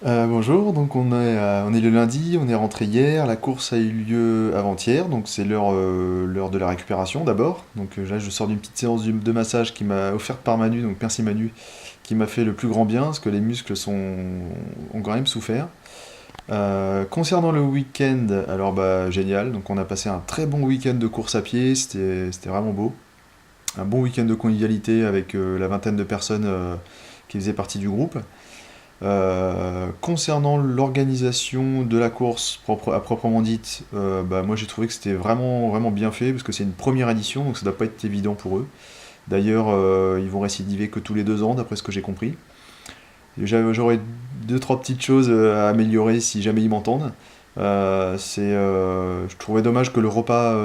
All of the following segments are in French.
Bonjour, donc on est le lundi, on est rentré hier, la course a eu lieu avant-hier, donc c'est l'heure de la récupération d'abord. Donc là je sors d'une petite séance de massage qui m'a offerte par Manu, donc merci Manu, qui m'a fait le plus grand bien, parce que les ont quand même souffert. Concernant le week-end, alors bah génial, donc on a passé un très bon week-end de course à pied, c'était vraiment beau. Un bon week-end de convivialité avec la vingtaine de personnes qui faisaient partie du groupe. Concernant l'organisation de la course à proprement dite, bah, moi j'ai trouvé que c'était vraiment, vraiment bien fait parce que c'est une première édition donc ça doit pas être évident pour eux. D'ailleurs, ils vont récidiver que tous les 2 ans d'après ce que j'ai compris. J'aurais deux, trois petites choses à améliorer si jamais ils m'entendent. Je trouvais dommage que le repas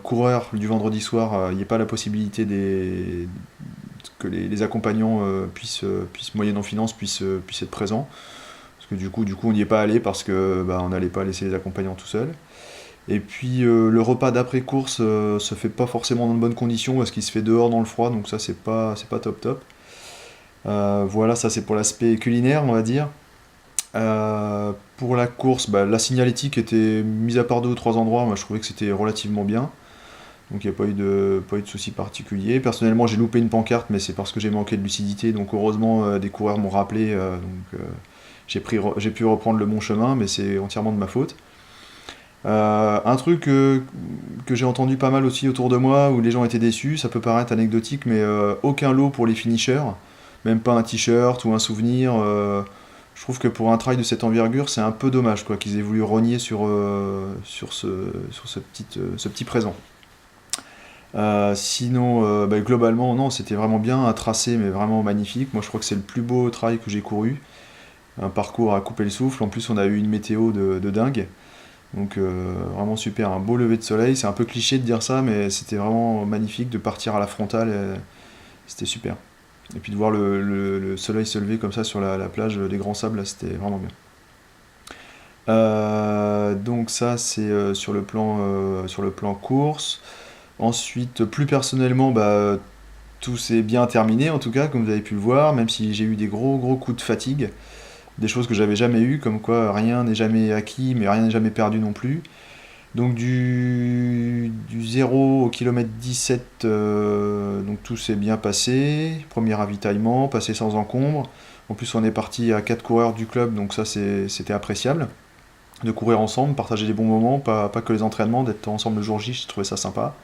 coureur du vendredi soir, il n'y ait pas la possibilité que les accompagnants puissent, moyennant finance, puissent être présents. Parce que du coup on n'y est pas allé parce que bah, on n'allait pas laisser les accompagnants tout seuls. Et puis le repas d'après-course se fait pas forcément dans de bonnes conditions parce qu'il se fait dehors dans le froid, donc ça c'est pas top top. Voilà, ça c'est pour l'aspect culinaire, on va dire. Pour la course, bah, la signalétique était mise à part deux ou trois endroits, moi je trouvais que c'était relativement bien. Donc il n'y a pas eu de soucis particuliers. Personnellement, j'ai loupé une pancarte, mais c'est parce que j'ai manqué de lucidité. Donc heureusement, des coureurs m'ont rappelé. J'ai pu reprendre le bon chemin, mais c'est entièrement de ma faute. Un truc que j'ai entendu pas mal aussi autour de moi, où les gens étaient déçus, ça peut paraître anecdotique, mais aucun lot pour les finishers, même pas un t-shirt ou un souvenir. Je trouve que pour un trail de cette envergure, c'est un peu dommage quoi, qu'ils aient voulu rogner sur ce petit présent. Sinon, bah, globalement, non, c'était vraiment bien, un tracé, mais vraiment magnifique. Moi, je crois que c'est le plus beau trail que j'ai couru. Un parcours à couper le souffle. En plus, on a eu une météo de dingue. Donc, vraiment super. Un beau lever de soleil. C'est un peu cliché de dire ça, mais c'était vraiment magnifique de partir à la frontale. C'était super. Et puis de voir le soleil se lever comme ça sur la plage des Grands Sables, là, c'était vraiment bien. Donc, ça, c'est sur le plan course. Ensuite, plus personnellement, bah, tout s'est bien terminé en tout cas, comme vous avez pu le voir, même si j'ai eu des gros gros coups de fatigue, des choses que j'avais jamais eues, comme quoi rien n'est jamais acquis, mais rien n'est jamais perdu non plus. Donc du 0 au kilomètre 17, donc tout s'est bien passé. Premier ravitaillement, passé sans encombre. En plus on est parti à 4 coureurs du club, donc ça c'était appréciable. De courir ensemble, partager des bons moments, pas que les entraînements, d'être ensemble le jour J, j'ai trouvé ça sympa.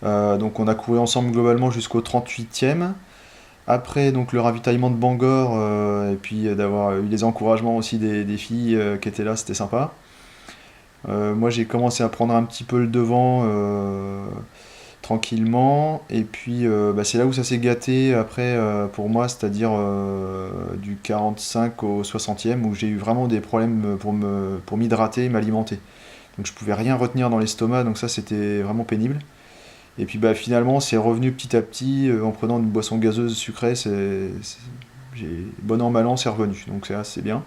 Donc on a couru ensemble globalement jusqu'au 38e. Après donc le ravitaillement de Bangor et puis d'avoir eu les encouragements aussi des filles qui étaient là, c'était sympa. Moi j'ai commencé à prendre un petit peu le devant tranquillement et puis bah, c'est là où ça s'est gâté après pour moi, c'est-à-dire du 45 au 60e où j'ai eu vraiment des problèmes pour m'hydrater et m'alimenter. Donc je pouvais rien retenir dans l'estomac, donc ça c'était vraiment pénible. Et puis bah, finalement, c'est revenu petit à petit en prenant une boisson gazeuse sucrée. Bon an, mal an, c'est revenu. Donc c'est assez bien.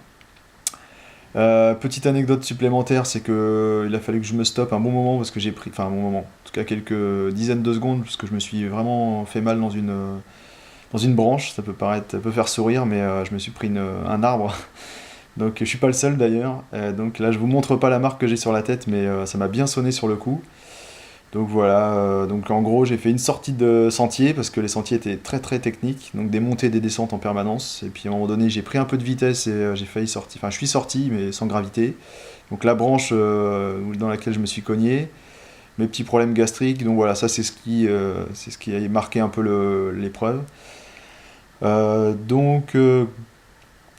Petite anecdote supplémentaire, c'est que il a fallu que je me stoppe un bon moment parce que j'ai pris, enfin un bon moment, en tout cas quelques dizaines de secondes, parce que je me suis vraiment fait mal dans une branche. Ça peut faire sourire, mais je me suis pris un arbre. Donc je suis pas le seul d'ailleurs. Donc là, je vous montre pas la marque que j'ai sur la tête, mais ça m'a bien sonné sur le coup. Donc voilà, donc en gros j'ai fait une sortie de sentier parce que les sentiers étaient très très techniques, donc des montées et des descentes en permanence. Et puis à un moment donné j'ai pris un peu de vitesse et j'ai failli sortir, enfin je suis sorti mais sans gravité. Donc la branche dans laquelle je me suis cogné, mes petits problèmes gastriques, donc voilà, ça c'est ce qui a marqué un peu l'épreuve. Donc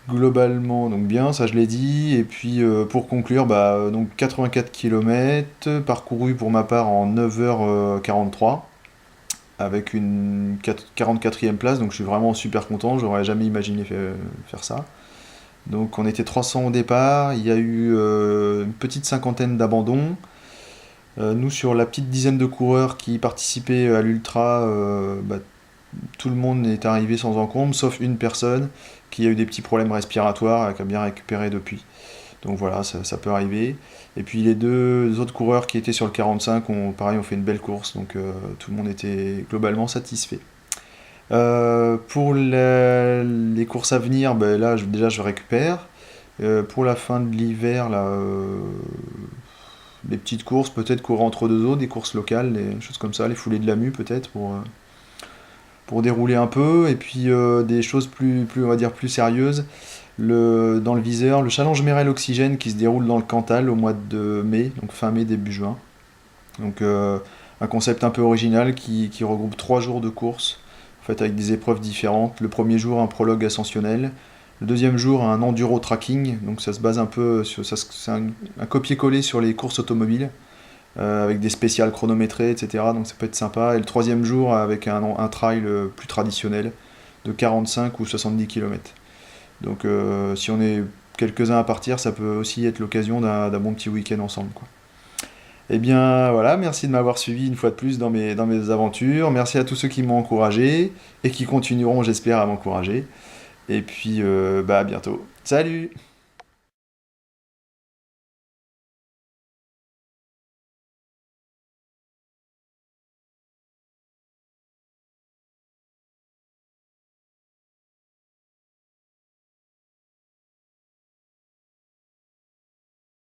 globalement donc bien, ça je l'ai dit. Et puis pour conclure, bah, donc 84 km parcouru pour ma part en 9h43 avec une 44e place, donc je suis vraiment super content, j'aurais jamais imaginé faire ça. Donc on était 300 au départ, il y a eu une petite cinquantaine d'abandons. Nous sur la petite dizaine de coureurs qui participaient à l'ultra, bah, tout le monde est arrivé sans encombre, sauf une personne qui a eu des petits problèmes respiratoires et qui a bien récupéré depuis. Donc voilà, ça peut arriver. Et puis les deux autres coureurs qui étaient sur le 45 pareil, ont fait une belle course, donc tout le monde était globalement satisfait. Pour les courses à venir, ben là déjà je récupère. Pour la fin de l'hiver, là, les petites courses, peut-être courir entre deux eaux, des courses locales, des choses comme ça, les foulées de la mue peut-être pour dérouler un peu, et puis des choses on va dire plus sérieuses. Dans le viseur, le challenge Merrell Oxygène qui se déroule dans le Cantal au mois de mai, donc fin mai, début juin. Donc un concept un peu original qui regroupe 3 jours de course, en fait avec des épreuves différentes. Le premier jour, un prologue ascensionnel. Le deuxième jour, un enduro tracking, donc ça se base un peu sur c'est un copier-coller sur les courses automobiles, avec des spéciales chronométrées, etc. Donc ça peut être sympa. Et le troisième jour, avec un trail plus traditionnel de 45 ou 70 km. Donc si on est quelques-uns à partir, ça peut aussi être l'occasion d'un bon petit week-end ensemble, quoi. Eh bien voilà, merci de m'avoir suivi une fois de plus dans mes aventures. Merci à tous ceux qui m'ont encouragé et qui continueront, j'espère, à m'encourager. Et puis à bientôt. Salut!